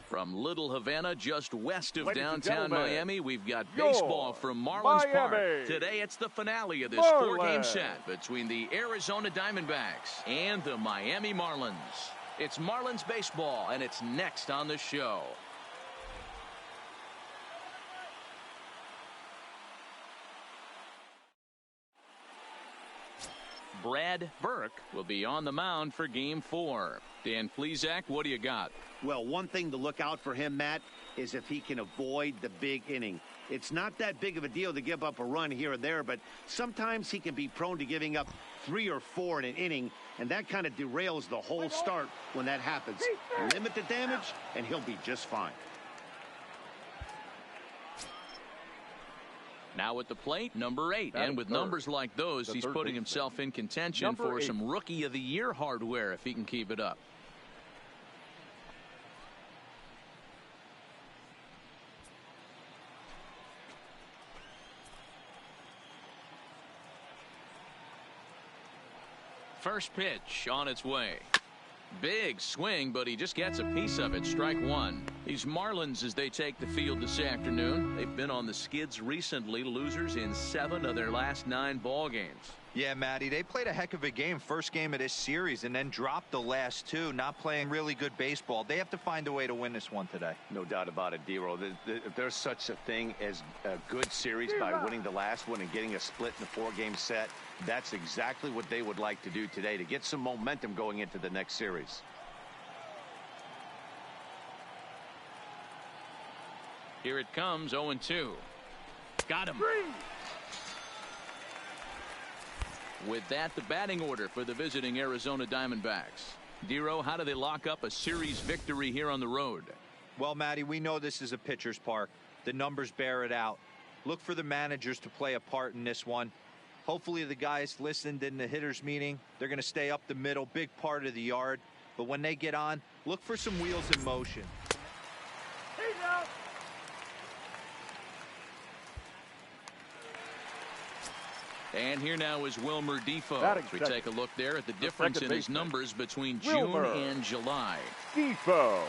From Little Havana, just west of downtown Miami, we've got baseball from Marlins Park. Today, it's the finale of this four-game set between the Arizona Diamondbacks and the Miami Marlins. It's Marlins baseball, and it's next on the show. Brad Burke will be on the mound for Game 4. Dan Plesac, what do you got? Well, one thing to look out for him, Matt, is if he can avoid the big inning. It's not that big of a deal to give up a run here or there, but sometimes he can be prone to giving up 3 or 4 in an inning, and that kind of derails the whole start when that happens. Limit the damage, and he'll be just fine. Now at the plate, number 8. And with numbers like those, he's putting himself in contention for some Rookie of the Year hardware if he can keep it up. First pitch on its way. Big swing, but he just gets a piece of it. Strike one. These Marlins, as they take the field this afternoon, they've been on the skids recently, losers in 7 of their last 9 ball games. Yeah, Matty, they played a heck of a game, first game of this series, and then dropped the last 2, not playing really good baseball. They have to find a way to win this one today. No doubt about it, D-Roll. There's such a thing as a good series by winning the last one and getting a split in the 4-game set. That's exactly what they would like to do today to get some momentum going into the next series. Here it comes, 0-2. Got him. With that, the batting order for the visiting Arizona Diamondbacks. Dero, how do they lock up a series victory here on the road? Well, Matty, we know this is a pitcher's park. The numbers bear it out. Look for the managers to play a part in this one. Hopefully the guys listened in the hitters meeting. They're going to stay up the middle, big part of the yard. But when they get on, look for some wheels in motion. And here now is Wilmer Defoe. As we take a look there at the difference in his numbers between June and July. Defoe.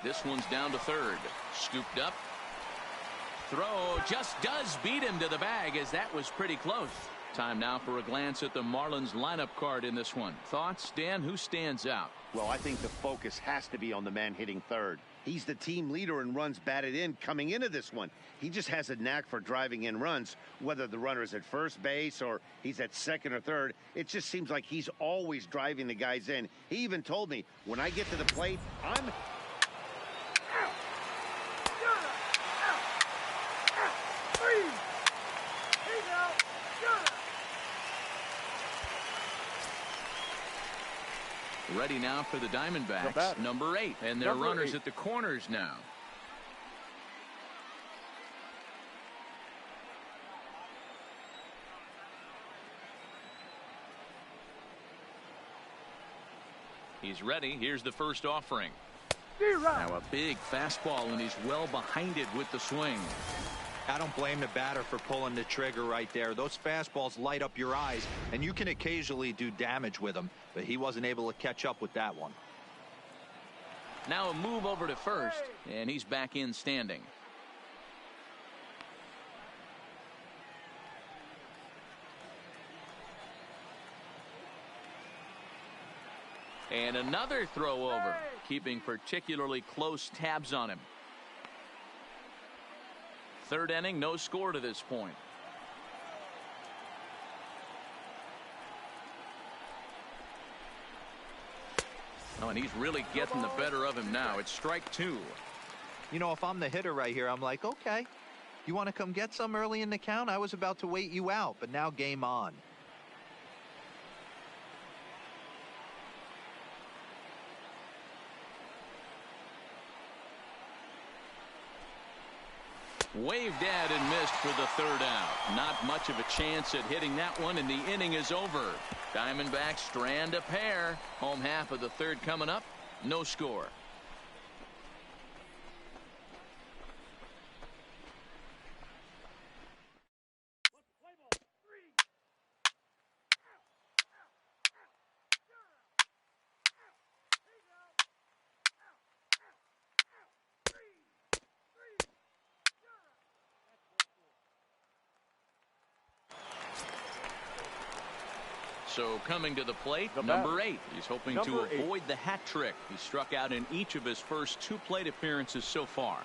This one's down to third. Scooped up. Throw just does beat him to the bag, as that was pretty close. Time now for a glance at the Marlins lineup card in this one. Thoughts, Dan? Who stands out? Well, I think the focus has to be on the man hitting third. He's the team leader in runs batted in coming into this one. He just has a knack for driving in runs, whether the runner is at first base or he's at second or third. It just seems like he's always driving the guys in. He even told me, when I get to the plate, I'm... Ready now for the Diamondbacks, number 8, and their runners at the corners now. He's ready. Here's the first offering. Now a big fastball, and he's well behind it with the swing. I don't blame the batter for pulling the trigger right there. Those fastballs light up your eyes, and you can occasionally do damage with them, but he wasn't able to catch up with that one. Now a move over to first, and he's back in standing. And another throw over, keeping particularly close tabs on him. Third inning, no score to this point. Oh, and he's really getting the better of him now. It's strike 2. You know, if I'm the hitter right here, I'm like, okay, you want to come get some early in the count? I was about to wait you out, but now game on. Waved at and missed for the third out. Not much of a chance at hitting that one, and the inning is over. Diamondbacks strand a pair. Home half of the third coming up. No score. So coming to the plate, number 8. He's hoping to avoid the hat trick. He struck out in each of his first 2 plate appearances so far.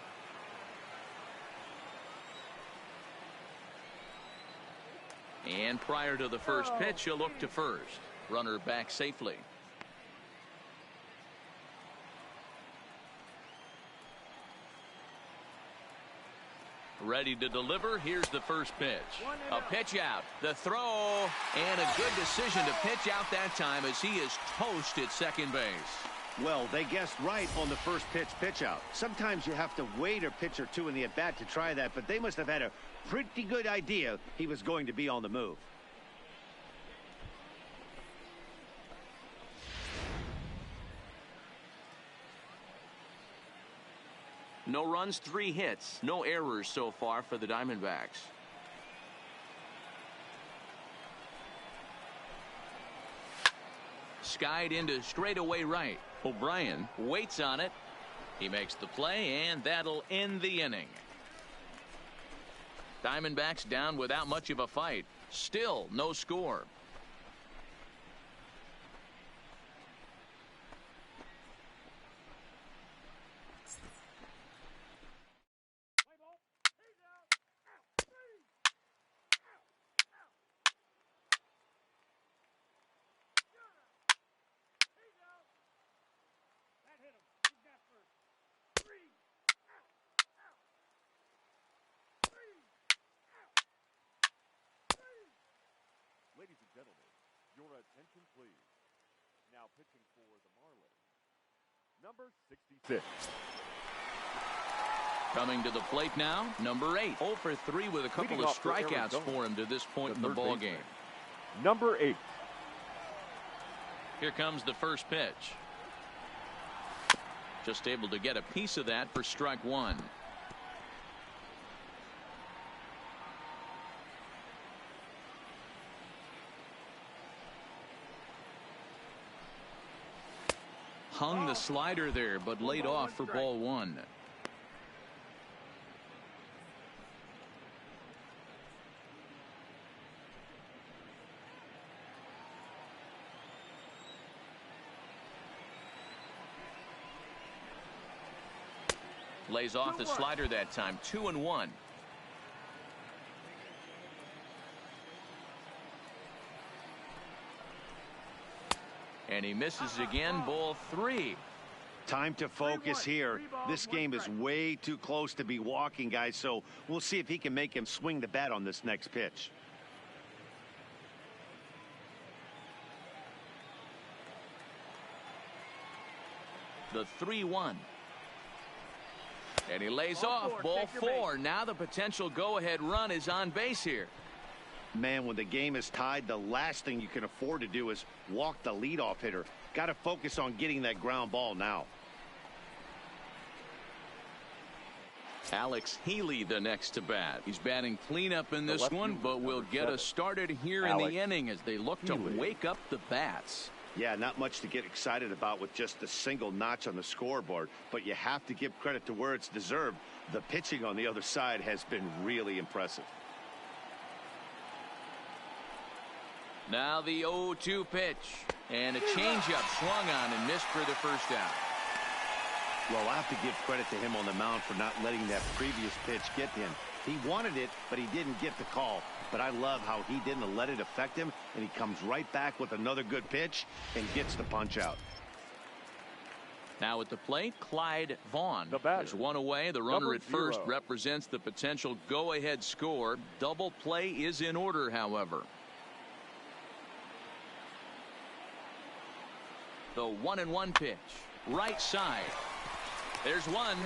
And prior to the first pitch, he'll look to first. Runner back safely. Ready to deliver. Here's the first pitch. A pitch out. The throw. And a good decision to pitch out that time as he is toast at second base. Well, they guessed right on the first pitch out. Sometimes you have to wait a pitch or 2 in the at-bat to try that, but they must have had a pretty good idea he was going to be on the move. No runs, 3 hits, no errors so far for the Diamondbacks. Skied into straightaway right. O'Brien waits on it. He makes the play, and that'll end the inning. Diamondbacks down without much of a fight. Still no score. Ladies and gentlemen, your attention please. Now pitching for the Marlins, number 66. Coming to the plate now, number 8. 0 for 3 with a couple of strikeouts for him to this point in the ball game. Number 8. Here comes the first pitch. Just able to get a piece of that for strike 1. Hung the slider there, but laid off for ball 1. Lays off the slider that time. 2-1. And he misses again. Ball 3. Time to focus here. This game is way too close to be walking, guys, so we'll see if he can make him swing the bat on this next pitch. The 3-1. And he lays off. Ball 4. Now the potential go-ahead run is on base here. Man, when the game is tied, the last thing you can afford to do is walk the leadoff hitter. Got to focus on getting that ground ball now. Alex Healy the next to bat. He's batting cleanup in this one, but will get us started here in the inning as they look to wake up the bats. Yeah, not much to get excited about with just a single notch on the scoreboard, but you have to give credit to where it's deserved. The pitching on the other side has been really impressive. Now the 0-2 pitch, and a changeup swung on and missed for the first out. Well, I have to give credit to him on the mound for not letting that previous pitch get to him. He wanted it, but he didn't get the call. But I love how he didn't let it affect him, and he comes right back with another good pitch and gets the punch out. Now at the plate, Clyde Vaughn. There's one away. The runner at first represents the potential go-ahead score. Double play is in order, however. The 1-1 pitch. Right side. There's one.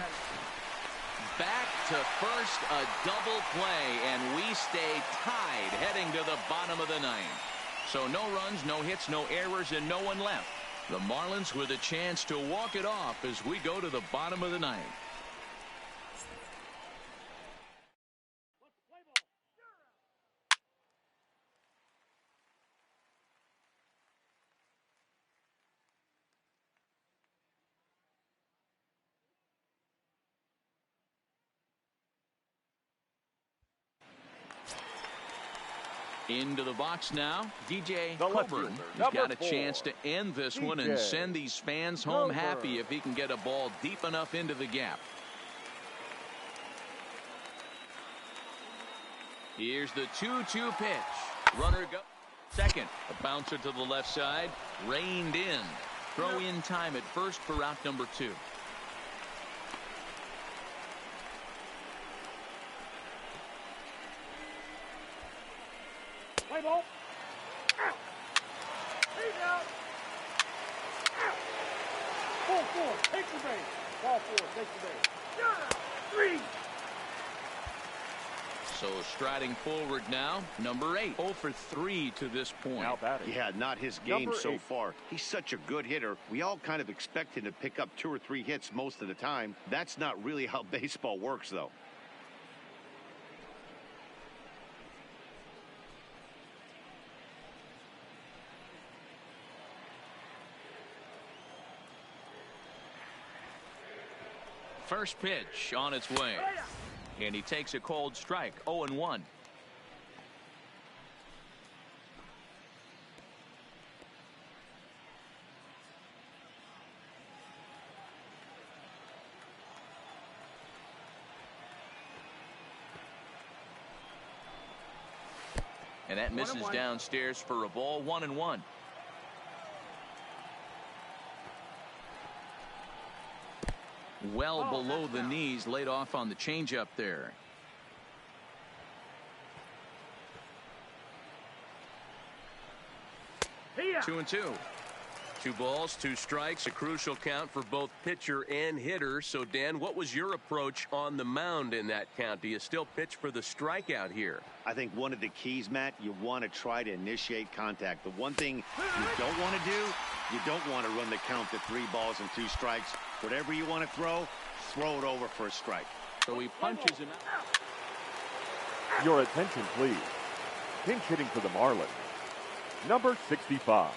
Back to first, a double play, and we stay tied heading to the bottom of the 9th. So no runs, no hits, no errors, and no one left. The Marlins with a chance to walk it off as we go to the bottom of the 9th. Into the box now, DJ The left Coburn fielder, has got a number 4, chance to end this one and DJ send these fans home Coburn. happy if he can get a ball deep enough into the gap. Here's the 2-2 pitch. Runner go second. A bouncer to the left side. Reined in. Throw in time at first for out number 2. Play ball. He's out. Ball 4, take the base. Ball 4, take the base. 3. So striding forward now, number 8. 0 for 3 to this point. Now batting. Yeah, not his game Number so 8. far. He's such a good hitter. We all kind of expect him to pick up 2 or 3 hits most of the time. That's not really how baseball works, though. First pitch on its way. And he takes a cold strike. 0-1. And that misses downstairs for a ball. 1-1. Well below the knees, laid off on the changeup there. Here. 2-2. 2 balls, 2 strikes, a crucial count for both pitcher and hitter. So, Dan, what was your approach on the mound in that count? Do you still pitch for the strikeout here? I think one of the keys, Matt, you want to try to initiate contact. The one thing you don't want to do, you don't want to run the count to 3 balls and 2 strikes. Whatever you want to throw it over for a strike. So he punches him out. Your attention, please. Pinch hitting for the Marlins. Number 65.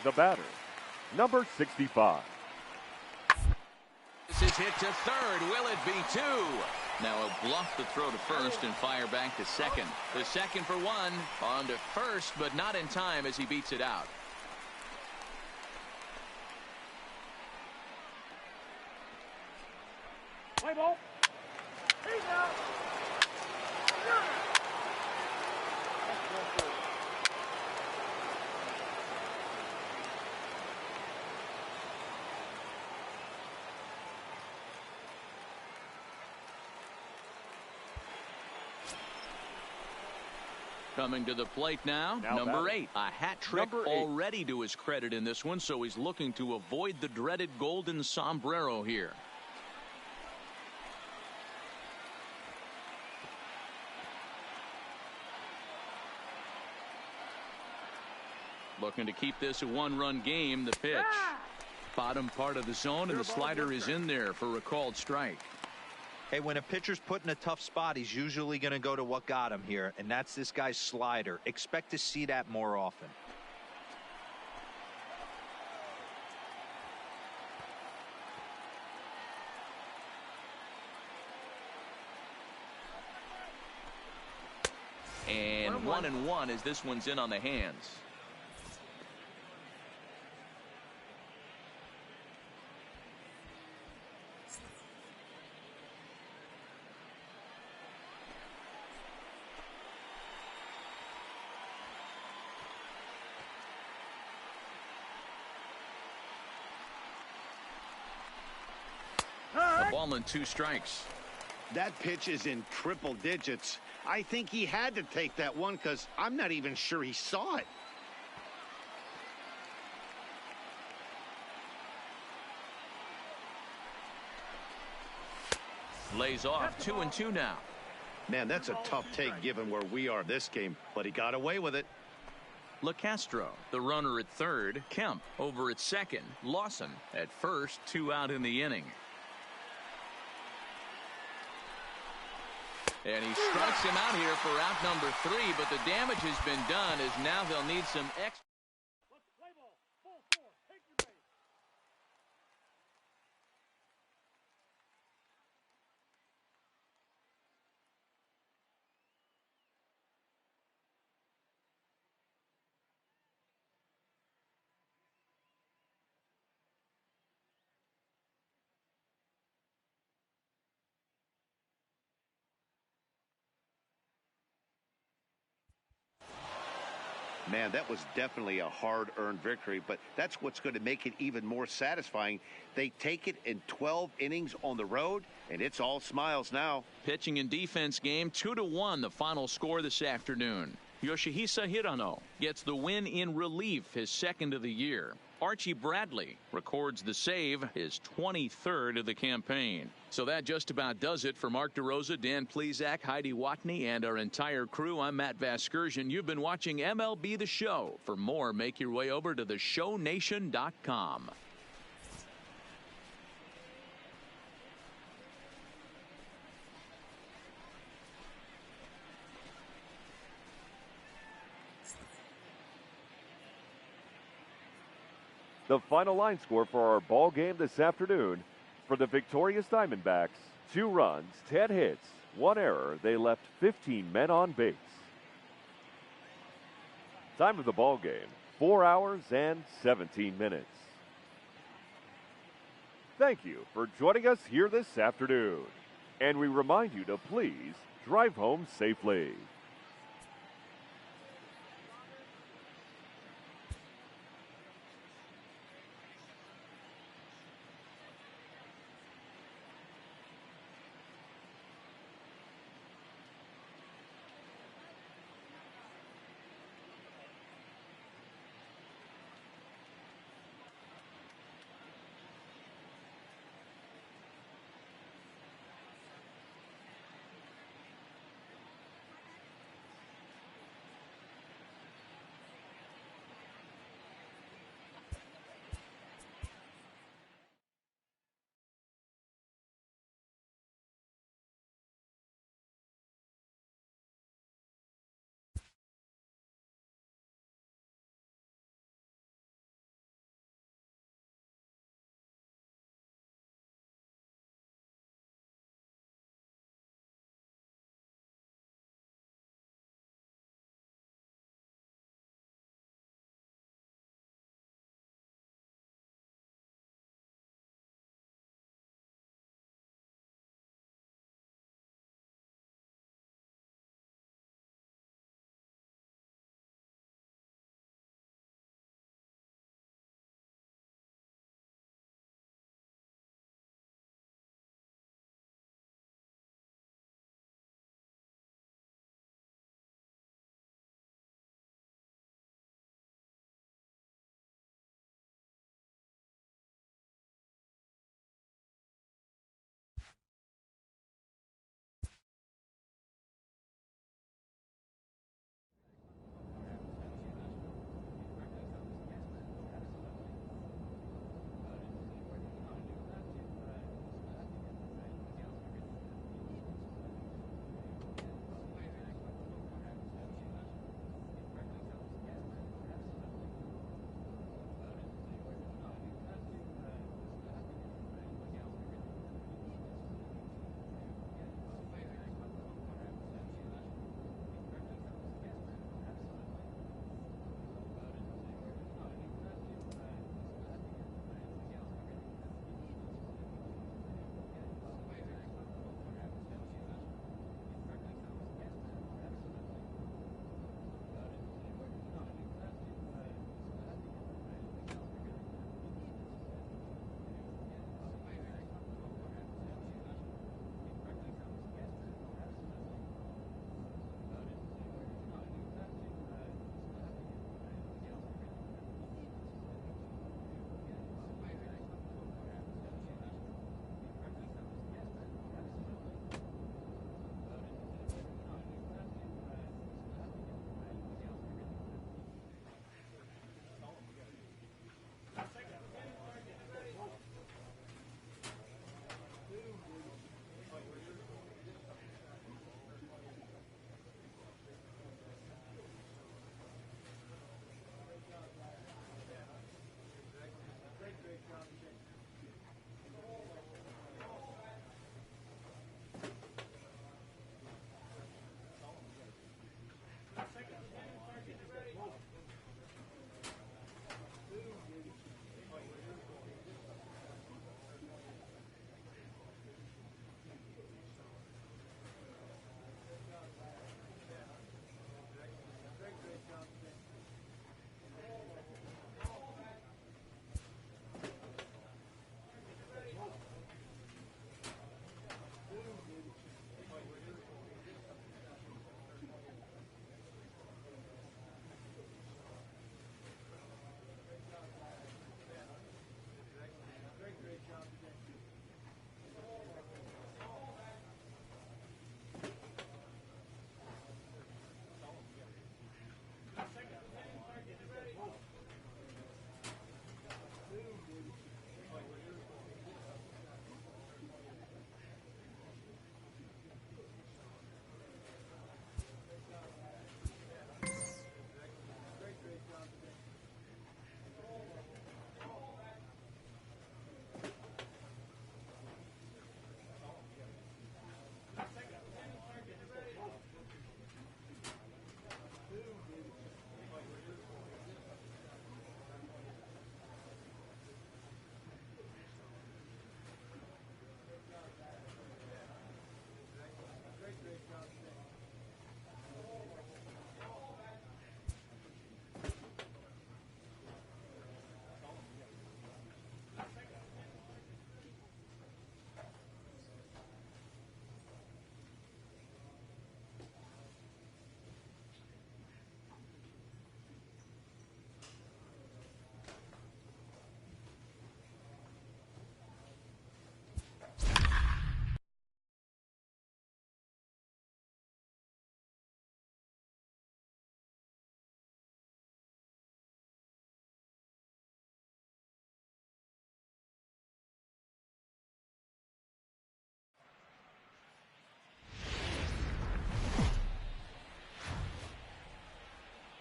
The batter, number 65. This is hit to third. Will it be 2? Now he'll bluff the throw to first and fire back to second. The second for 1. On to first, but not in time as he beats it out. Play ball. He's out. Coming to the plate now number 8. A hat trick already to his credit in this one, so he's looking to avoid the dreaded golden sombrero here. Looking to keep this a 1-run game. The pitch. Bottom part of the zone, and the slider is in there for a called strike. Hey, when a pitcher's put in a tough spot, he's usually going to go to what got him here, and that's this guy's slider. Expect to see that more often. And 1-1 as this one's in on the hands. Ball and 2 strikes. That pitch is in triple digits. I think he had to take that one because I'm not even sure he saw it. Lays off 2-2 now. Man, that's a tough take given where we are this game, but he got away with it. LeCastro, the runner at third. Kemp over at second. Lawson at first. 2 out in the inning. And he strikes him out here for out number 3, but the damage has been done as now they'll need some extra. Man, that was definitely a hard-earned victory, but that's what's going to make it even more satisfying. They take it in 12 innings on the road, and it's all smiles now. Pitching and defense game, 2-1 the final score this afternoon. Yoshihisa Hirano gets the win in relief, his second of the year. Archie Bradley records the save, his 23rd of the campaign. So that just about does it for Mark DeRosa, Dan Plesac, Heidi Watney, and our entire crew. I'm Matt Vasgersian. You've been watching MLB The Show. For more, make your way over to theshownation.com. The final line score for our ball game this afternoon: for the victorious Diamondbacks, 2 runs, 10 hits, 1 error. They left 15 men on base. Time of the ball game, 4 hours and 17 minutes. Thank you for joining us here this afternoon. And we remind you to please drive home safely.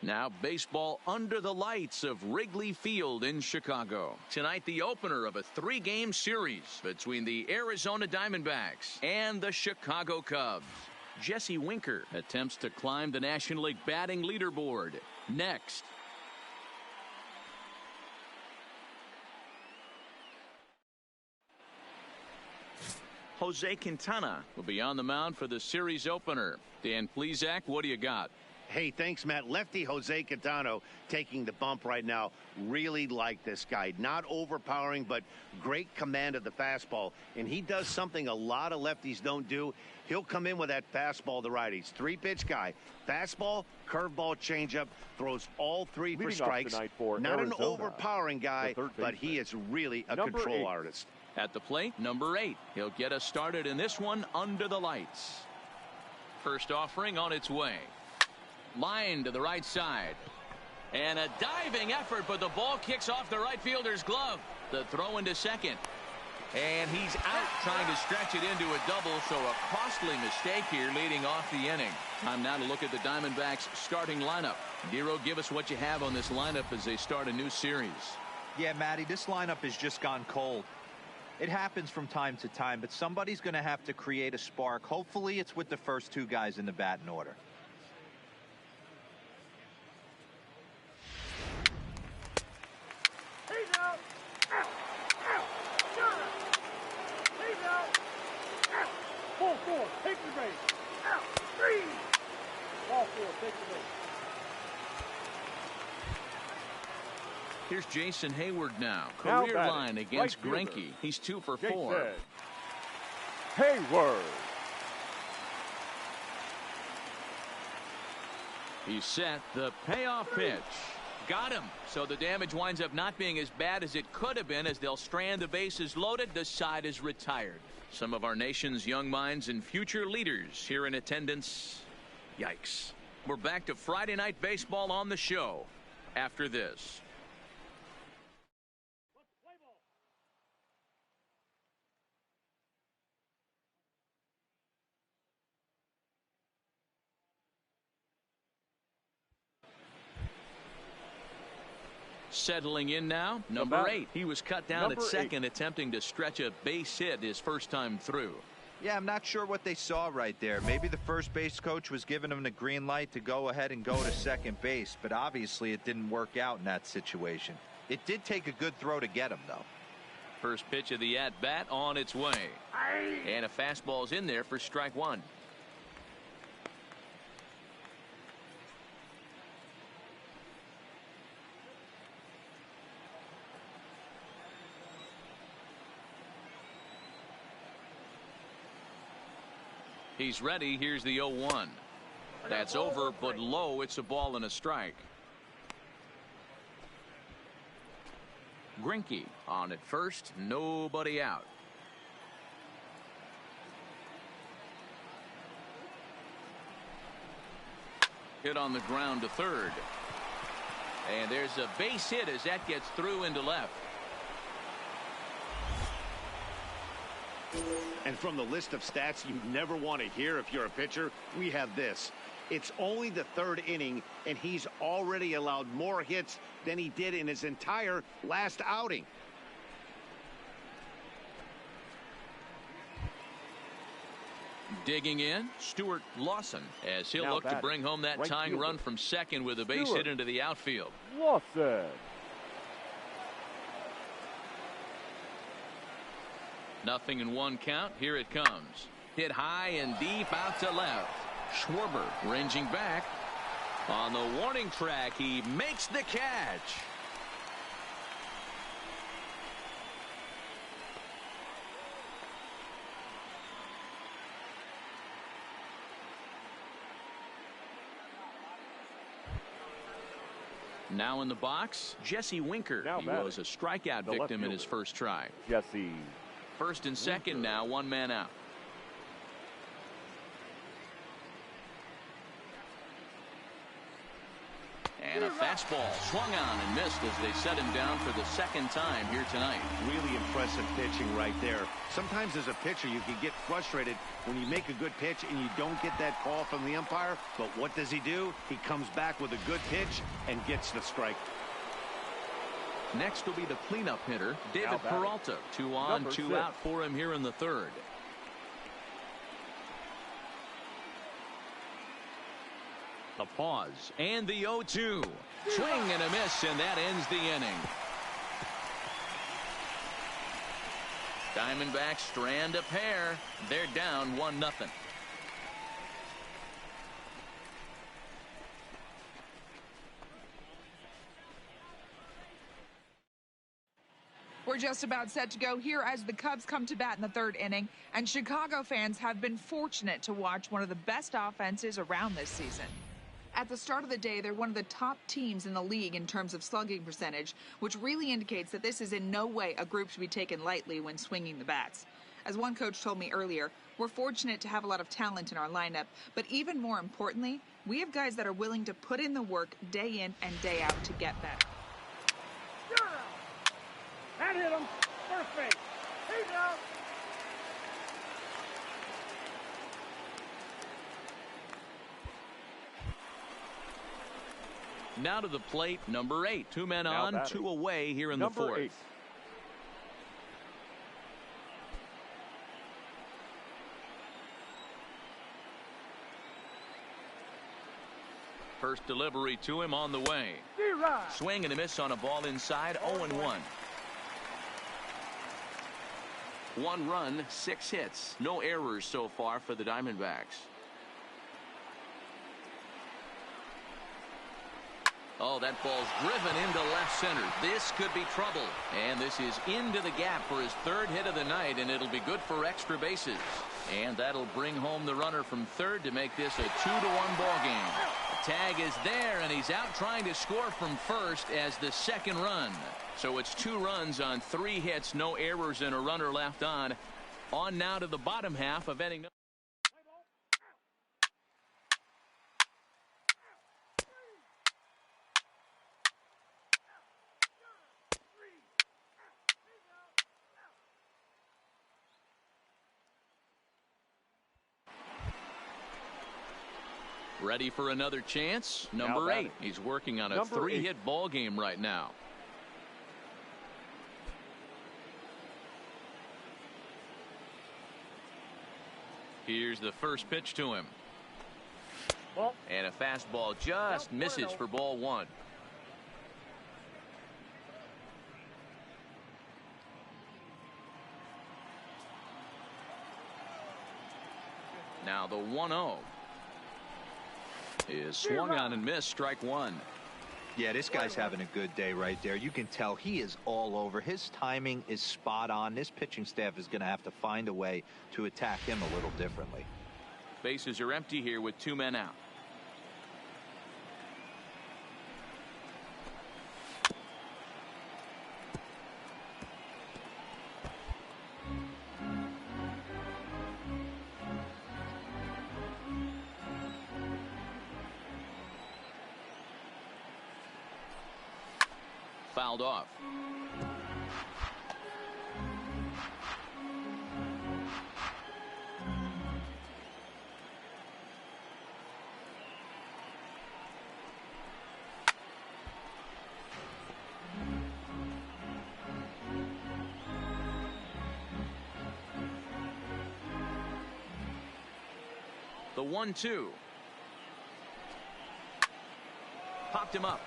Now baseball under the lights of Wrigley Field in Chicago. Tonight the opener of a 3-game series between the Arizona Diamondbacks and the Chicago Cubs. Jesse Winker attempts to climb the National League batting leaderboard. Next. Jose Quintana will be on the mound for the series opener. Dan Plesac, what do you got? Hey, thanks, Matt. Lefty Jose Quintana taking the bump right now. Really like this guy. Not overpowering, but great command of the fastball. And he does something a lot of lefties don't do. He'll come in with that fastball to righties. 3-pitch guy. Fastball, curveball, changeup. Throws all 3 for strikes. Not an overpowering guy, but he is really a control artist. At the plate, number 8. He'll get us started in this one under the lights. First offering on its way. Line to the right side. And a diving effort, but the ball kicks off the right fielder's glove. The throw into second. And he's out trying to stretch it into a double, so a costly mistake here leading off the inning. Time now to look at the Diamondbacks starting lineup. Dero, give us what you have on this lineup as they start a new series. Yeah, Matty, this lineup has just gone cold. It happens from time to time, but somebody's going to have to create a spark. Hopefully it's with the first 2 guys in the batting order. Here's Jason Hayward now. Career line against Greinke. He's 2 for 4. Hayward. He's set. The payoff pitch. Got him. So the damage winds up not being as bad as it could have been as they'll strand the bases loaded. The side is retired. Some of our nation's young minds and future leaders here in attendance. Yikes. We're back to Friday Night Baseball on the show after this. Settling in now, number 8. He was cut down at second, attempting to stretch a base hit his first time through. Yeah, I'm not sure what they saw right there. Maybe the first base coach was giving him the green light to go ahead and go to second base, but obviously it didn't work out in that situation. It did take a good throw to get him, though. First pitch of the at-bat on its way. And a fastball's in there for strike 1. He's ready. Here's the 0-1. That's over, but low. It's a ball and a strike. Greinke on at first. Nobody out. Hit on the ground to third. And there's a base hit as that gets through into left. And from the list of stats you never want to hear if you're a pitcher, we have this. It's only the 3rd inning, and he's already allowed more hits than he did in his entire last outing. Digging in, Stuart Lawson, as he'll look to bring home that tying run from second with a base hit into the outfield. Lawson. Nothing in 1 count. Here it comes. Hit high and deep out to left. Schwarber ranging back. On the warning track, he makes the catch. Now in the box, Jesse Winker. He was a strikeout victim in his first try. Jesse. First and second now, 1 man out. And a fastball fastball swung on and missed as they set him down for the second time here tonight. Really impressive pitching right there. Sometimes as a pitcher you can get frustrated when you make a good pitch and you don't get that call from the umpire. But what does he do? He comes back with a good pitch and gets the strike. Next will be the cleanup hitter, David Peralta. 2 on, 2 out for him here in the third. The pause and the 0-2. Swing and a miss, and that ends the inning. Diamondbacks strand a pair. They're down 1-0. We're just about set to go here as the Cubs come to bat in the third inning, and Chicago fans have been fortunate to watch one of the best offenses around this season. At the start of the day, they're one of the top teams in the league in terms of slugging percentage, which really indicates that this is in no way a group to be taken lightly when swinging the bats. As one coach told me earlier, we're fortunate to have a lot of talent in our lineup, but even more importantly, we have guys that are willing to put in the work day in and day out to get better. That hit him. First base. He's out. Now to the plate, number 8. 2 men on, 2 away here in the fourth. 8. First delivery to him on the way. Swing and a miss on a ball inside, 0-1. 1 run, 6 hits. No errors so far for the Diamondbacks. Oh, that ball's driven into left center. This could be trouble. And this is into the gap for his 3rd hit of the night, and it'll be good for extra bases. And that'll bring home the runner from third to make this a 2-1 ball game. The tag is there, and he's out trying to score from first as the second run. So it's 2 runs on 3 hits, no errors, and a runner left on. On now to the bottom half of inning. Ready for another chance? Number 8. He's working on a 3-hit ball game right now. Here's the first pitch to him. And a fastball just misses for ball 1. Now the 1-0 is swung on and missed, strike 1. Yeah, this guy's having a good day right there. You can tell he is all over. His timing is spot on. This pitching staff is going to have to find a way to attack him a little differently. Bases are empty here with 2 men out. Fouled off. The 1-2. Popped him up.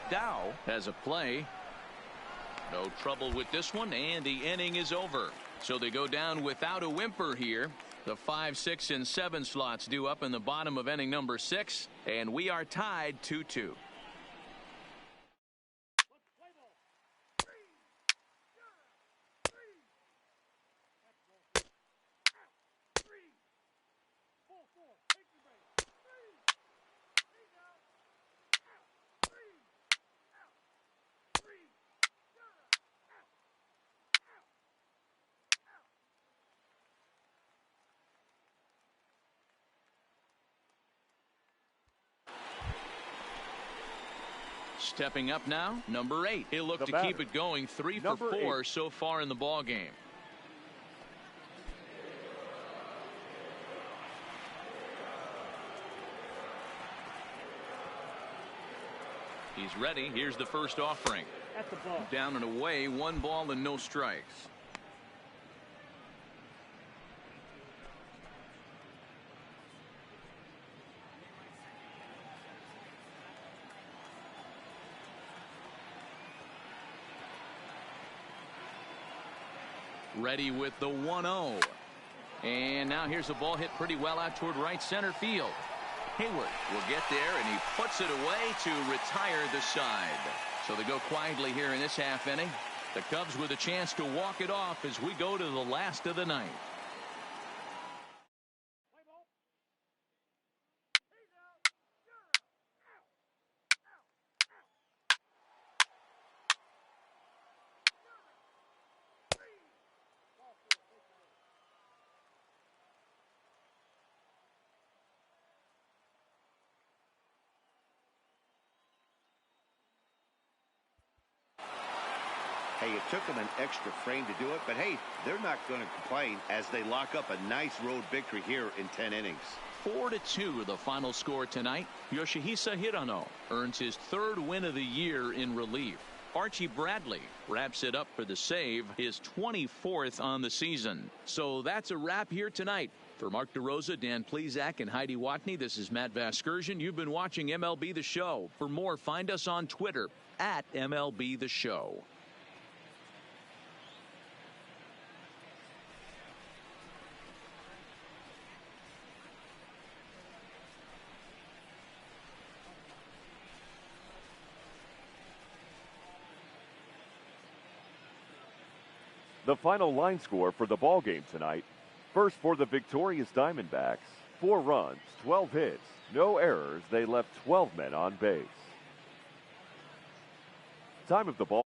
Dow has a play. No trouble with this one, and the inning is over. So they go down without a whimper here. The 5, 6, and 7 slots due up in the bottom of inning number 6, and we are tied 2-2. Stepping up now, number 8. He'll look to keep it going 3 for 4 so far in the ball game. He's ready. Here's the first offering. At the ball. Down and away, 1 ball and no strikes. Ready with the 1-0. And now here's a ball hit pretty well out toward right center field. Hayward will get there, and he puts it away to retire the side. So they go quietly here in this half inning. The Cubs with a chance to walk it off as we go to the last of the ninth. Hey, it took them an extra frame to do it, but hey, they're not going to complain as they lock up a nice road victory here in 10 innings. 4-2 the final score tonight. Yoshihisa Hirano earns his 3rd win of the year in relief. Archie Bradley wraps it up for the save, his 24th on the season. So that's a wrap here tonight. For Mark DeRosa, Dan Plesac, and Heidi Watney, this is Matt Vasgersian. You've been watching MLB The Show. For more, find us on Twitter at MLB The Show. The final line score for the ball game tonight. First for the victorious Diamondbacks, 4 runs, 12 hits, no errors. They left 12 men on base. Time of the ball.